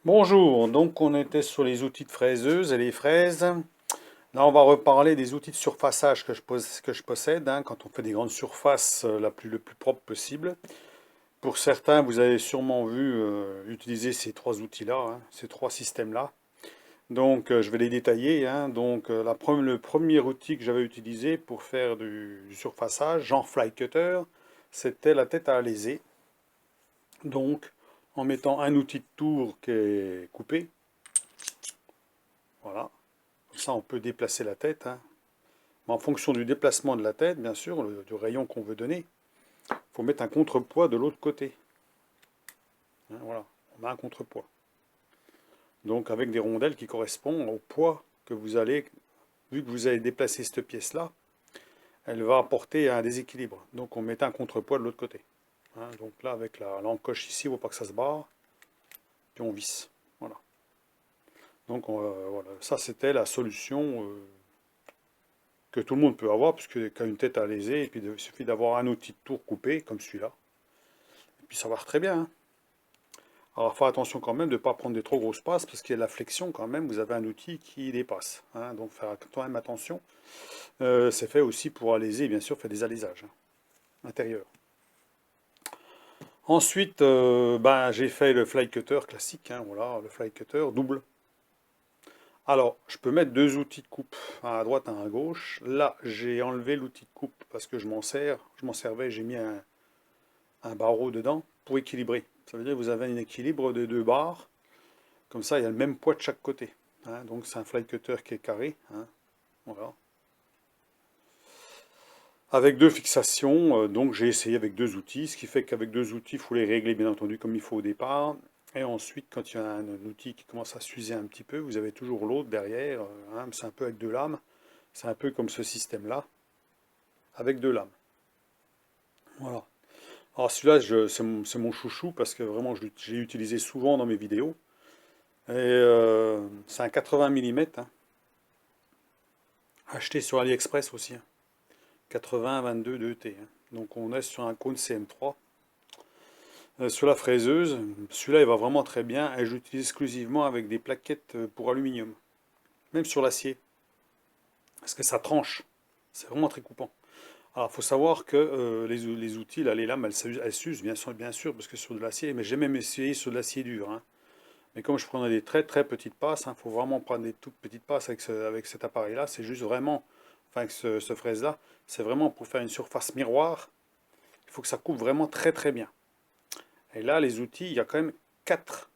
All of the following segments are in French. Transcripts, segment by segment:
Bonjour, donc on était sur les outils de fraiseuse et les fraises. Là, on va reparler des outils de surfaçage que je possède, hein, quand on fait des grandes surfaces le plus propre possible. Pour certains, vous avez sûrement vu utiliser ces trois outils-là, hein, ces trois systèmes-là. Donc, je vais les détailler, hein. Donc, le premier outil que j'avais utilisé pour faire du surfaçage, genre fly cutter, c'était la tête à alésé. Donc, en mettant un outil de tour qui est coupé, voilà. Comme ça, on peut déplacer la tête, hein. Mais en fonction du déplacement de la tête, bien sûr, du rayon qu'on veut donner, il faut mettre un contrepoids de l'autre côté, hein, voilà, on met un contrepoids. Donc avec des rondelles qui correspondent au poids que vous allez, vu que vous allez déplacer cette pièce-là, elle va apporter un déséquilibre. Donc on met un contrepoids de l'autre côté, hein. Donc là, avec l'encoche ici, il ne faut pas que ça se barre, puis on visse. Voilà. Donc voilà, ça c'était la solution que tout le monde peut avoir, puisque qu'à une tête à léser, et puis il suffit d'avoir un outil de tour coupé, comme celui-là, et puis ça marche très bien, hein. Alors, faire attention quand même de ne pas prendre des trop grosses passes, parce qu'il y a de la flexion quand même, vous avez un outil qui dépasse, hein. Donc faire quand même attention. C'est fait aussi pour alaiser, bien sûr, faire des alaisages, hein, intérieurs. Ensuite, ben, j'ai fait le fly cutter classique, hein, voilà, le fly cutter double. Alors, je peux mettre deux outils de coupe, un à droite, un à gauche. Là, j'ai enlevé l'outil de coupe parce que je m'en servais, j'ai mis un barreau dedans pour équilibrer. Ça veut dire que vous avez un équilibre de deux barres. Comme ça, il y a le même poids de chaque côté, hein. Donc c'est un fly cutter qui est carré, hein, voilà. Avec deux fixations, donc j'ai essayé avec deux outils, ce qui fait qu'avec deux outils, il faut les régler bien entendu comme il faut au départ. Et ensuite, quand il y a un outil qui commence à s'user un petit peu, vous avez toujours l'autre derrière, hein, c'est un peu avec deux lames. C'est un peu comme ce système-là, avec deux lames. Voilà. Alors celui-là, c'est mon chouchou parce que vraiment, j'ai utilisé souvent dans mes vidéos. Et c'est un 80 mm, hein, acheté sur AliExpress aussi, hein. 80 22 2T, hein. Donc on est sur un cône CM3. Sur la fraiseuse, celui-là il va vraiment très bien et j'utilise exclusivement avec des plaquettes pour aluminium. Même sur l'acier, parce que ça tranche. C'est vraiment très coupant. Alors il faut savoir que les outils, là, les lames, elles s'usent bien sûr, parce que sur de l'acier, mais j'ai même essayé sur de l'acier dur, hein. Mais comme je prenais des très très petites passes, il faut vraiment prendre des toutes petites passes avec cet appareil-là. C'est juste vraiment, enfin avec ce fraise-là, c'est vraiment pour faire une surface miroir. Il faut que ça coupe vraiment très très bien. Et là, les outils, il y a quand même quatre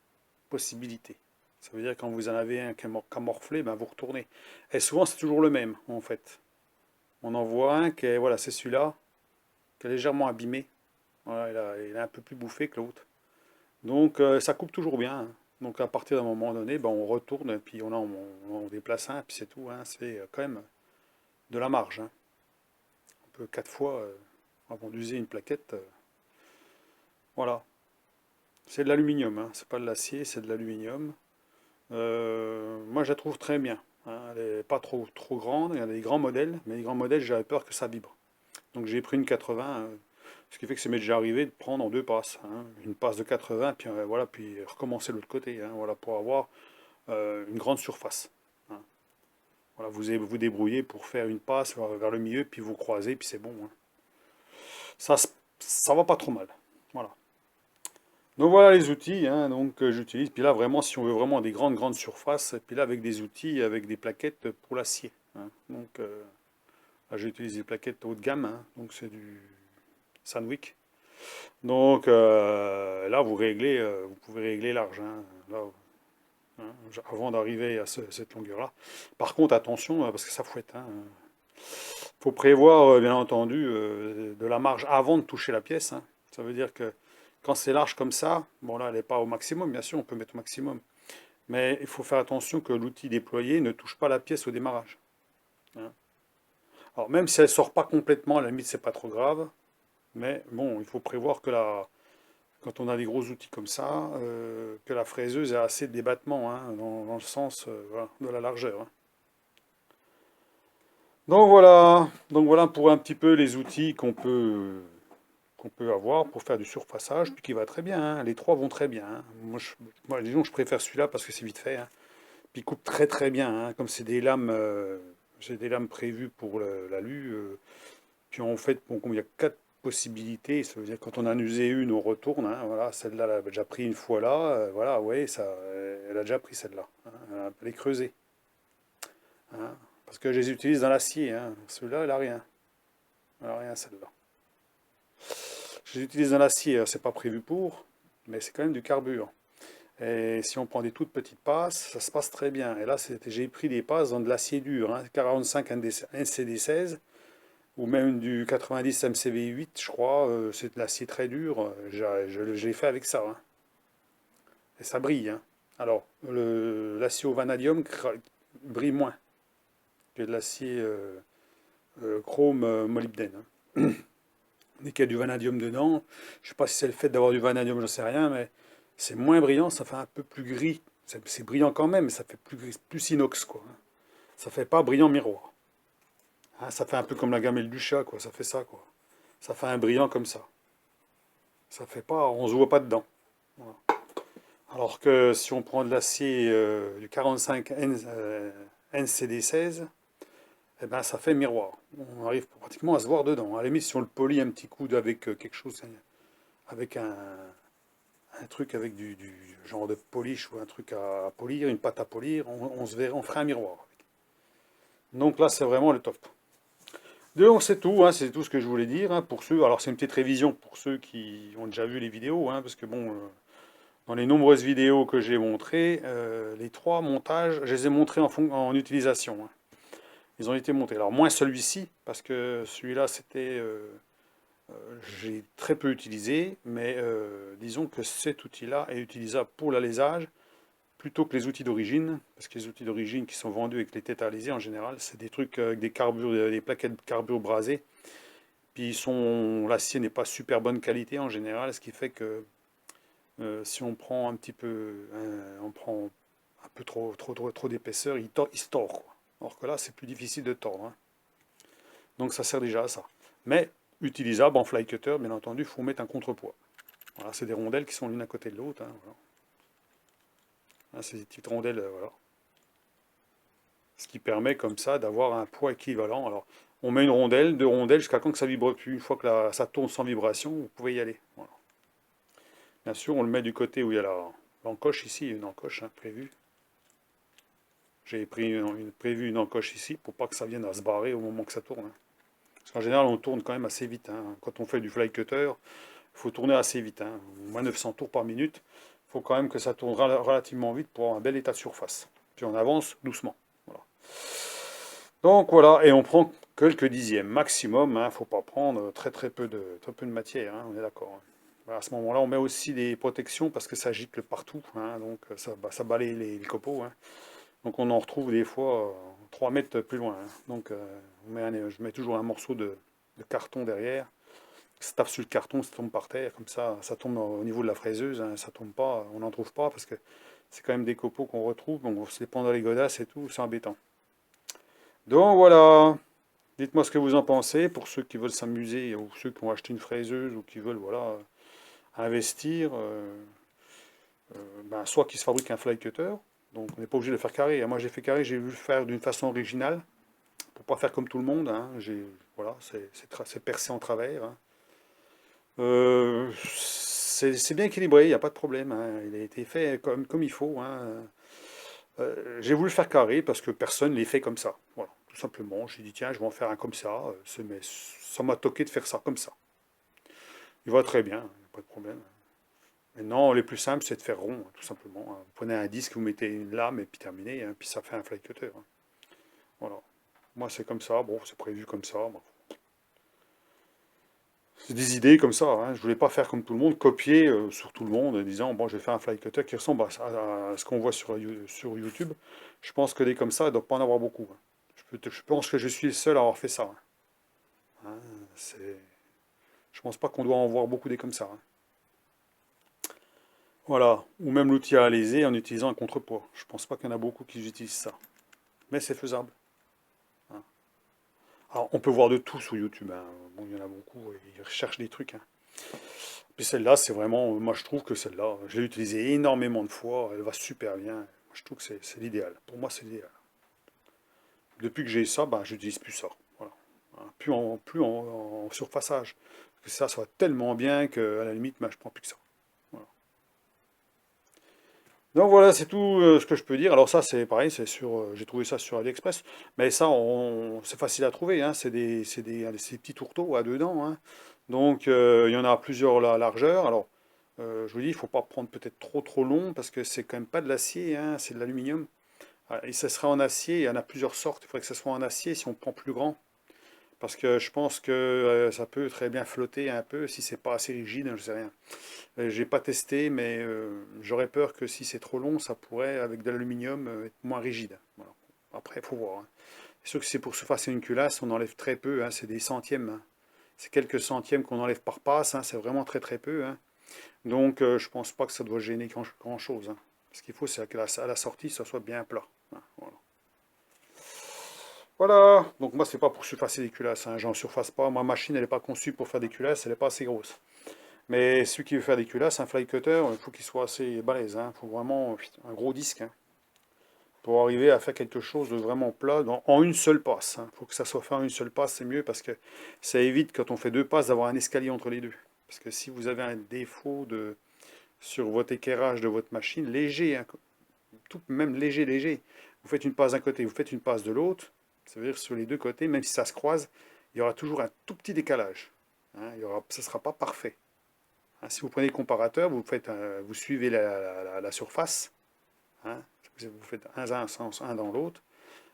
possibilités. Ça veut dire que quand vous en avez un qui a morflé, ben vous retournez. Et souvent, c'est toujours le même, en fait. On en voit un qui est, voilà, c'est celui-là, qui est légèrement abîmé. Voilà, il est un peu plus bouffé que l'autre. Donc, ça coupe toujours bien, hein. Donc, à partir d'un moment donné, ben, on retourne, puis on déplace un, puis c'est tout, hein. C'est quand même de la marge, hein. On peut quatre fois, avant d'user une plaquette, voilà. C'est de l'aluminium, hein. C'est pas de l'acier, c'est de l'aluminium. Moi, je la trouve très bien, hein. Elle n'est pas trop grande. Il y a des grands modèles, mais les grands modèles, j'avais peur que ça vibre. Donc j'ai pris une 80, ce qui fait que ça m'est déjà arrivé de prendre en deux passes, hein. Une passe de 80, puis voilà, puis recommencer de l'autre côté, hein, voilà, pour avoir une grande surface, hein. Voilà, vous débrouillez pour faire une passe vers le milieu, puis vous croisez, puis c'est bon, hein. Ça va pas trop mal. Voilà. Donc voilà les outils, hein, donc j'utilise. Puis là vraiment, si on veut vraiment des grandes surfaces, et puis là avec des outils, avec des plaquettes pour l'acier, hein. Donc là j'utilise des plaquettes haut de gamme, hein, donc c'est du Sandvik. Donc là vous pouvez régler large, hein, là, hein, avant d'arriver à cette longueur-là. Par contre attention parce que ça fouette, hein. Faut prévoir bien entendu de la marge avant de toucher la pièce, hein. Ça veut dire que quand c'est large comme ça, bon là elle n'est pas au maximum, bien sûr on peut mettre au maximum, mais il faut faire attention que l'outil déployé ne touche pas la pièce au démarrage, hein. Alors même si elle ne sort pas complètement, à la limite c'est pas trop grave, mais bon il faut prévoir que quand on a des gros outils comme ça, que la fraiseuse ait assez de débattement, hein, dans le sens voilà, de la largeur, hein. Donc voilà pour un petit peu les outils qu'on peut qu'on peut avoir pour faire du surfaçage, puis qui va très bien, hein. Les trois vont très bien, hein. Moi, disons, je préfère celui-là parce que c'est vite fait, hein. Puis il coupe très très bien, hein. Comme c'est des lames, j'ai des lames prévues pour l'alu. Puis en fait, bon, comme il y a quatre possibilités, ça veut dire que quand on en a usé une, on retourne, hein. Voilà, celle-là, elle a déjà pris une fois là. Voilà, ouais, ça, elle a déjà pris celle-là, hein. Elle est creusée, hein. Parce que je les utilise dans l'acier, hein. Celui-là, elle a rien. Elle a rien, celle-là. Je les utilise dans l'acier, c'est pas prévu pour, mais c'est quand même du carburant. Et si on prend des toutes petites passes, ça se passe très bien. Et là, j'ai pris des passes dans de l'acier dur, hein, 45 NCD16, ou même du 90 MCV8, je crois. C'est de l'acier très dur. Je l'ai fait avec ça, hein. Et ça brille, hein. Alors, l'acier au vanadium brille moins que de l'acier chrome molybdène, hein. Dès qu'il y a du vanadium dedans, je ne sais pas si c'est le fait d'avoir du vanadium, je ne sais rien, mais c'est moins brillant, ça fait un peu plus gris. C'est brillant quand même, mais ça fait plus inox, quoi, hein. Ça fait pas brillant miroir, hein. Ça fait un peu comme la gamelle du chat, quoi. Ça fait ça, quoi. Ça fait un brillant comme ça. Ça fait pas, on se voit pas dedans. Voilà. Alors que si on prend de l'acier du 45 NCD16, eh ben ça fait miroir. On arrive pratiquement à se voir dedans. À la limite, si on le polit un petit coup avec quelque chose, avec un truc avec du genre de polish ou un truc à polir, une pâte à polir, on se verrait, on ferait un miroir. Donc là, c'est vraiment le top. Donc c'est tout, hein, c'est tout ce que je voulais dire, hein, pour ceux. Alors c'est une petite révision pour ceux qui ont déjà vu les vidéos, hein, parce que bon, dans les nombreuses vidéos que j'ai montrées, les trois montages, je les ai montrés en utilisation, hein. Ils ont été montés. Alors moins celui-ci, parce que celui-là c'était, j'ai très peu utilisé, mais disons que cet outil-là est utilisable pour l'alésage plutôt que les outils d'origine, parce que les outils d'origine qui sont vendus avec les têtes à alésées en général, c'est des trucs avec des plaquettes de carbure brasées, puis l'acier n'est pas super bonne qualité en général, ce qui fait que si on prend un petit peu, on prend un peu trop d'épaisseur, il se tord, quoi. Alors que là, c'est plus difficile de tordre, hein. Donc ça sert déjà à ça. Mais utilisable en fly cutter, bien entendu, il faut mettre un contrepoids. Voilà, c'est des rondelles qui sont l'une à côté de l'autre, hein, voilà. Hein, c'est des petites rondelles, voilà. Ce qui permet comme ça d'avoir un poids équivalent. Alors, on met une rondelle, deux rondelles, jusqu'à quand que ça vibre plus. Une fois que ça tourne sans vibration, vous pouvez y aller. Voilà. Bien sûr, on le met du côté où il y a l'encoche ici, il y a une encoche, hein, prévue. J'ai prévu une encoche ici pour pas que ça vienne à se barrer au moment que ça tourne, hein. Parce qu'en général, on tourne quand même assez vite, hein. Quand on fait du fly cutter, il faut tourner assez vite, hein. Au moins 900 tours par minute. Il faut quand même que ça tourne relativement vite pour avoir un bel état de surface. Puis on avance doucement. Voilà. Donc voilà, et on prend quelques dixièmes maximum, hein. Il ne faut pas prendre très peu de matière, hein, on est d'accord, hein. Voilà, à ce moment-là, on met aussi des protections parce que ça gicle partout, hein, donc ça balaye les copeaux, hein. Donc on en retrouve des fois 3 mètres plus loin, hein. Donc je mets toujours un morceau de carton derrière. Ça tape sur le carton, ça tombe par terre, comme ça tombe au niveau de la fraiseuse, hein, ça tombe pas, on n'en trouve pas parce que c'est quand même des copeaux qu'on retrouve, donc c'est pendant les godasses et tout, c'est embêtant. Donc voilà, dites-moi ce que vous en pensez pour ceux qui veulent s'amuser ou ceux qui ont acheté une fraiseuse ou qui veulent voilà investir, ben, soit qui se fabrique un fly cutter, donc on n'est pas obligé de le faire carré, hein. Moi j'ai fait carré, j'ai voulu le faire d'une façon originale pour pas faire comme tout le monde, hein. Voilà, c'est percé en travers, hein. C'est bien équilibré, il n'y a pas de problème, hein. Il a été fait comme il faut, hein. J'ai voulu le faire carré parce que personne ne les fait comme ça. Voilà, tout simplement. J'ai dit, tiens, je vais en faire un comme ça. Mais ça m'a toqué de faire ça comme ça. Il va très bien, pas de problème. Maintenant, les plus simples, c'est de faire rond, tout simplement, hein. Vous prenez un disque, vous mettez une lame et puis terminé, hein, puis ça fait un fly cutter, hein. Voilà. Moi, c'est comme ça. Bon, c'est prévu comme ça. Bon. C'est des idées comme ça, hein. Je voulais pas faire comme tout le monde, copier sur tout le monde en disant bon, je vais faire un fly cutter qui ressemble à ce qu'on voit sur YouTube. Je pense que des comme ça, il ne doit pas en avoir beaucoup, hein. Je pense que je suis le seul à avoir fait ça, hein. Hein, je pense pas qu'on doit en voir beaucoup des comme ça, hein. Voilà. Ou même l'outil à alaiser en utilisant un contrepoids. Je pense pas qu'il y en a beaucoup qui utilisent ça. Mais c'est faisable, hein. Alors, on peut voir de tout sur YouTube, hein. Bon, il y en a beaucoup, ils recherchent des trucs, hein. Puis celle-là, c'est vraiment, moi je trouve que celle-là, je l'ai utilisée énormément de fois, elle va super bien. Moi, je trouve que c'est l'idéal. Pour moi, c'est l'idéal. Depuis que j'ai ça, ben, je n'utilise plus ça. Voilà. Hein, plus en surfaçage. Parce que ça va tellement bien qu'à la limite, ben, je prends plus que ça. Voilà. Donc voilà, c'est tout ce que je peux dire. Alors ça, c'est pareil, j'ai trouvé ça sur AliExpress. Mais ça, c'est facile à trouver, hein. C'est des petits tourteaux à deux dents, hein. Donc il y en a plusieurs largeurs. Alors je vous dis, il faut pas prendre peut-être trop long parce que c'est quand même pas de l'acier, hein, c'est de l'aluminium. Ah, et ça sera en acier. Il y en a plusieurs sortes. Il faudrait que ce soit en acier si on prend plus grand. Parce que je pense que ça peut très bien flotter un peu si c'est pas assez rigide, hein, je sais rien. J'ai pas testé, mais j'aurais peur que si c'est trop long, ça pourrait, avec de l'aluminium, être moins rigide. Voilà. Après, il faut voir, hein. C'est sûr que c'est pour se faire une culasse, on enlève très peu, hein, c'est des centièmes, hein. C'est quelques centièmes qu'on enlève par passe, hein, c'est vraiment très peu, hein. Donc je pense pas que ça doit gêner grand chose, hein. Ce qu'il faut, c'est qu'à la sortie, ça soit bien plat, hein. Voilà. Voilà. Donc moi, c'est pas pour surfacer des culasses, hein. J'en surface pas. Ma machine, elle n'est pas conçue pour faire des culasses, elle n'est pas assez grosse. Mais celui qui veut faire des culasses, un fly cutter, il faut qu'il soit assez balèze, hein. Il faut vraiment un gros disque, hein, pour arriver à faire quelque chose de vraiment plat en une seule passe, hein. Il faut que ça soit fait en une seule passe, c'est mieux parce que ça évite quand on fait deux passes d'avoir un escalier entre les deux. Parce que si vous avez un défaut sur votre équerrage de votre machine, léger, hein, tout même léger, vous faites une passe d'un côté, vous faites une passe de l'autre, ça veut dire sur les deux côtés, même si ça se croise, il y aura toujours un tout petit décalage, hein. Ça ne sera pas parfait. Hein, si vous prenez le comparateur, vous suivez la surface, hein, vous faites un sens, un dans l'autre,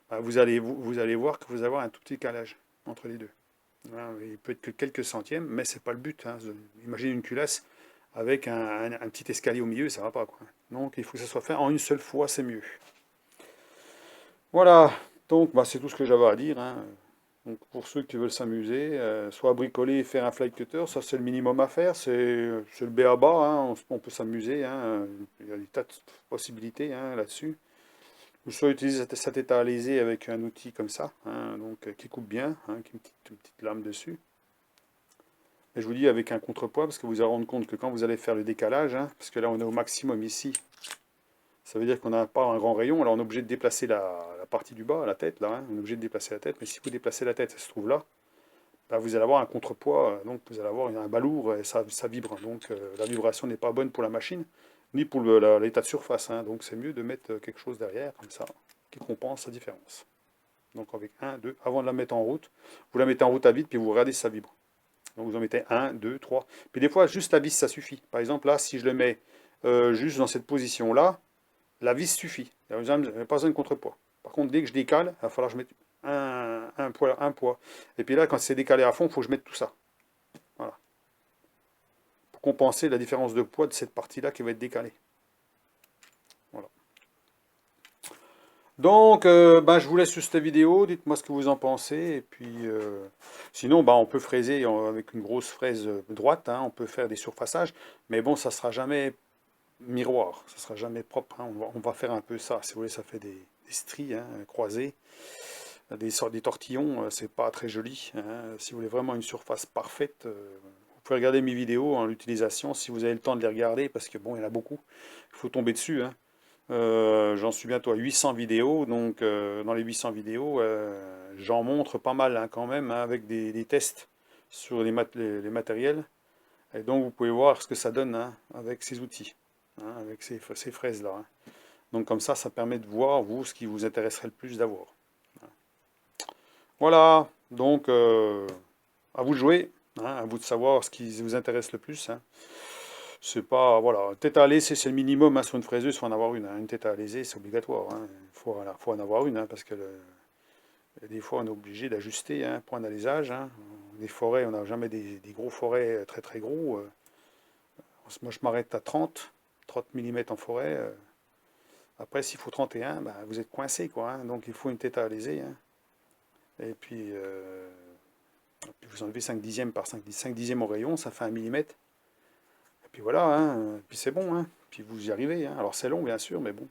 bah, vous allez voir que vous allez avoir un tout petit décalage entre les deux. Hein, il peut être que quelques centièmes, mais c'est pas le but, hein. Imaginez une culasse avec un petit escalier au milieu, ça va pas, quoi. Donc il faut que ça soit fait en une seule fois, c'est mieux. Voilà, donc bah, c'est tout ce que j'avais à dire, hein. Donc pour ceux qui veulent s'amuser, soit bricoler et faire un fly cutter, ça c'est le minimum à faire, c'est le b.a.-ba, hein, on peut s'amuser, hein, il y a des tas de possibilités, hein, là-dessus. Ou soit utiliser cette état à léser avec un outil comme ça, hein, donc qui coupe bien, hein, qui a une petite lame dessus. Et je vous dis avec un contrepoids, parce que vous allez rendre compte que quand vous allez faire le décalage, hein, parce que là on est au maximum ici, ça veut dire qu'on n'a pas un grand rayon, alors on est obligé de déplacer la partie du bas, la tête, là, hein, on est obligé de déplacer la tête, mais si vous déplacez la tête, ça se trouve là, bah, vous allez avoir un contrepoids, donc vous allez avoir un balourd et ça vibre. Donc la vibration n'est pas bonne pour la machine, ni pour l'état de surface, hein. Donc c'est mieux de mettre quelque chose derrière, comme ça, qui compense la différence. Donc avec un, 2, avant de la mettre en route, vous la mettez en route à vide, puis vous regardez si ça vibre. Donc vous en mettez un, 2, 3. Puis des fois, juste la vis, ça suffit. Par exemple, là, si je le mets juste dans cette position-là, la vis suffit. Il n'y a pas besoin de contrepoids. Par contre, dès que je décale, il va falloir que je mette un poids. Et puis là, quand c'est décalé à fond, il faut que je mette tout ça. Voilà. Pour compenser la différence de poids de cette partie-là qui va être décalée. Voilà. Donc, ben, je vous laisse sur cette vidéo. Dites-moi ce que vous en pensez. Et puis, sinon, ben, on peut fraiser avec une grosse fraise droite, hein. On peut faire des surfaçages. Mais bon, ça ne sera jamais miroir. Ça ne sera jamais propre, hein. On va faire un peu ça. Si vous voulez, ça fait des stries, hein, croisées. Des tortillons, c'est pas très joli, hein. Si vous voulez vraiment une surface parfaite, vous pouvez regarder mes vidéos en l'utilisation si vous avez le temps de les regarder, parce que bon, il y en a beaucoup. Il faut tomber dessus, hein. J'en suis bientôt à 800 vidéos, donc dans les 800 vidéos, j'en montre pas mal, hein, quand même, hein, avec des tests sur les matériels. Et donc vous pouvez voir ce que ça donne, hein, avec ces outils, hein, avec ces fraises-là, hein. Donc comme ça permet de voir, vous, ce qui vous intéresserait le plus d'avoir. Voilà, donc à vous de jouer, hein, à vous de savoir ce qui vous intéresse le plus, hein. C'est pas, voilà, tête à léser, c'est le minimum, hein, sur une fraiseuse, il faut en avoir une, hein. Une tête à léser, c'est obligatoire, hein. Faut en avoir une, hein, parce que des fois on est obligé d'ajuster, hein, pour un alésage, hein. Les forêts, on n'a jamais des gros forêts très très gros. Moi je m'arrête à 30 mm en forêt. Après s'il faut 31, ben, vous êtes coincé, quoi, hein. Donc il faut une tête à léser, hein. Et puis vous enlevez 5 dixièmes par 5 dixièmes au rayon, ça fait 1 millimètre. Et puis voilà, hein, puis c'est bon, hein. Puis vous y arrivez, hein. Alors c'est long bien sûr, mais bon.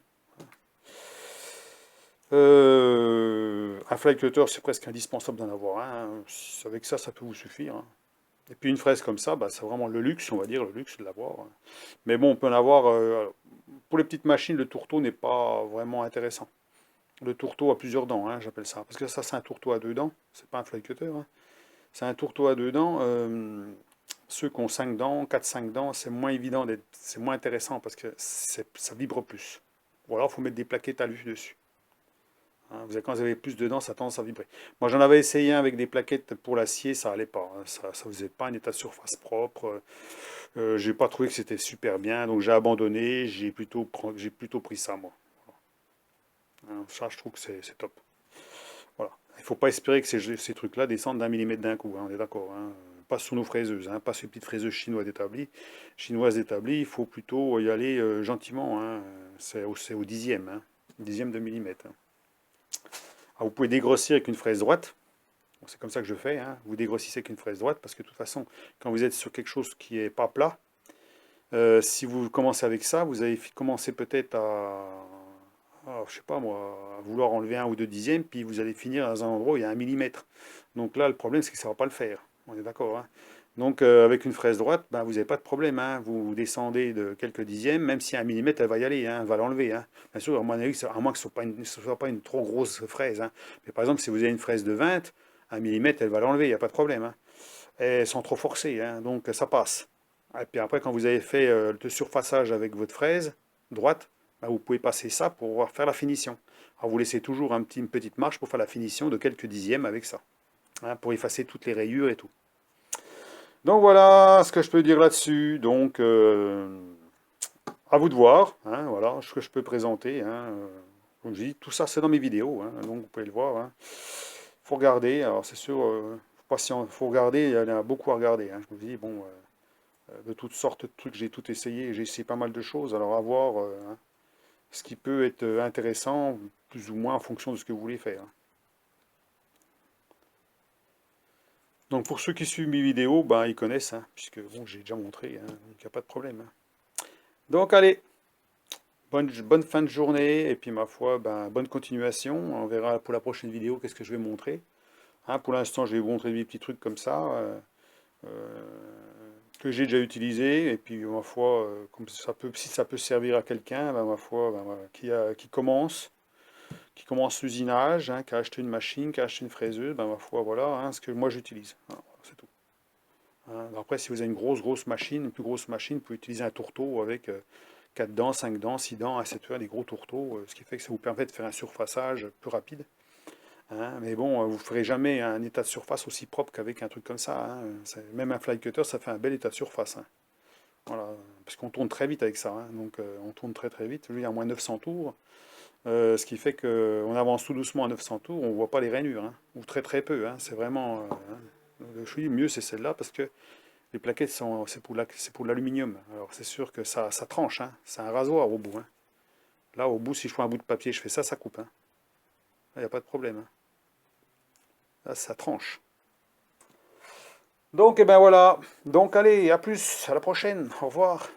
Un fly cutter, c'est presque indispensable d'en avoir un, hein. Avec ça peut vous suffire, hein. Et puis une fraise comme ça, bah, c'est vraiment le luxe, on va dire, le luxe de l'avoir. Mais bon, on peut en avoir, pour les petites machines, le tourteau n'est pas vraiment intéressant. Le tourteau a plusieurs dents, hein, j'appelle ça. Parce que ça, c'est un tourteau à deux dents, c'est pas un fly cutter, hein. C'est un tourteau à deux dents. Ceux qui ont 5 dents, quatre cinq dents, c'est moins évident, c'est moins intéressant parce que ça vibre plus. Ou alors, il faut mettre des plaquettes alu dessus. Hein. Quand vous avez plus de dents, ça a tendance à vibrer. Moi, j'en avais essayé un avec des plaquettes pour l'acier, ça allait pas. Hein. Ça ne faisait pas un état de surface propre. J'ai pas trouvé que c'était super bien, donc j'ai abandonné. J'ai plutôt pris ça, moi. Hein, ça, je trouve que c'est top. Voilà. Il ne faut pas espérer que ces trucs-là descendent d'1 millimètre d'un coup, hein, on est d'accord. Hein. Pas sous nos fraiseuses, hein, pas ces petites fraiseuses chinoises établies. Il faut plutôt y aller gentiment. Hein. C'est au dixième, hein, dixième de millimètre. Hein. Alors, vous pouvez dégrossir avec une fraise droite. Bon, c'est comme ça que je fais. Hein. Vous dégrossissez avec une fraise droite parce que de toute façon, quand vous êtes sur quelque chose qui n'est pas plat, si vous commencez avec ça, vous allez commencer peut-être je sais pas moi, à vouloir enlever 1 ou 2 dixièmes, puis vous allez finir dans un endroit où il y a 1 millimètre. Donc là, le problème, c'est que ça ne va pas le faire. On est d'accord. Hein. Donc avec une fraise droite, ben, vous n'avez pas de problème. Hein. Vous descendez de quelques dixièmes, même si 1 millimètre, elle va y aller, hein, elle va l'enlever. Hein. Bien sûr, à mon avis, à moins que ce ne soit pas une trop grosse fraise. Hein. Mais par exemple, si vous avez une fraise de 20, 1 millimètre, elle va l'enlever, il n'y a pas de problème. Hein. Et sans trop forcer, hein. Donc ça passe. Et puis après, quand vous avez fait le surfaçage avec votre fraise droite, ben, vous pouvez passer ça pour pouvoir faire la finition. Alors vous laissez toujours une petite marge pour faire la finition de quelques dixièmes avec ça, hein, pour effacer toutes les rayures et tout. Donc voilà ce que je peux dire là-dessus. Donc à vous de voir, hein, voilà ce que je peux présenter. Hein, comme je dis, tout ça c'est dans mes vidéos, hein, donc vous pouvez le voir. Hein. Faut regarder. Alors c'est sûr, faut regarder. Il y en a beaucoup à regarder. Hein. Je me dis bon, de toutes sortes de trucs, j'ai tout essayé. J'ai essayé pas mal de choses. Alors à voir. Hein, ce qui peut être intéressant, plus ou moins en fonction de ce que vous voulez faire. Donc pour ceux qui suivent mes vidéos, ben, ils connaissent, hein, puisque bon, j'ai déjà montré, hein, donc il n'y a pas de problème. Hein. Donc allez, bonne fin de journée, et puis ma foi, ben, bonne continuation. On verra pour la prochaine vidéo qu'est-ce que je vais montrer. Hein, pour l'instant, je vais vous montrer des petits trucs comme ça, euh, que j'ai déjà utilisé, et puis ma foi, comme si ça peut servir à quelqu'un, ben, ma foi, ben, voilà, qui commence l'usinage, hein, qui a acheté une machine, qui a acheté une fraiseuse, ben ma foi, voilà, hein, ce que moi j'utilise. Hein, voilà, c'est tout. Hein. Après, si vous avez une grosse machine, une plus grosse machine, vous pouvez utiliser un tourteau avec 4 dents, 5 dents, 6 dents, etc. Des gros tourteaux, ce qui fait que ça vous permet de faire un surfaçage plus rapide. Hein. Mais bon, vous ne ferez jamais un état de surface aussi propre qu'avec un truc comme ça. Hein. Même un fly cutter, ça fait un bel état de surface. Hein. Voilà, parce qu'on tourne très vite avec ça. Hein. Donc on tourne très très vite. Lui, il y a moins 900 tours. Ce qui fait qu'on avance tout doucement à 900 tours, on ne voit pas les rainures, hein, ou très très peu. Hein, c'est vraiment. Hein, le chouï, mieux c'est celle-là parce que les plaquettes c'est pour l'aluminium. Alors c'est sûr que ça tranche, hein, c'est un rasoir au bout. Hein. Là, au bout, si je prends un bout de papier, je fais ça, ça coupe. Hein. Là, il n'y a pas de problème. Hein. Là, ça tranche. Donc, eh ben voilà. Donc, allez, à plus, à la prochaine. Au revoir.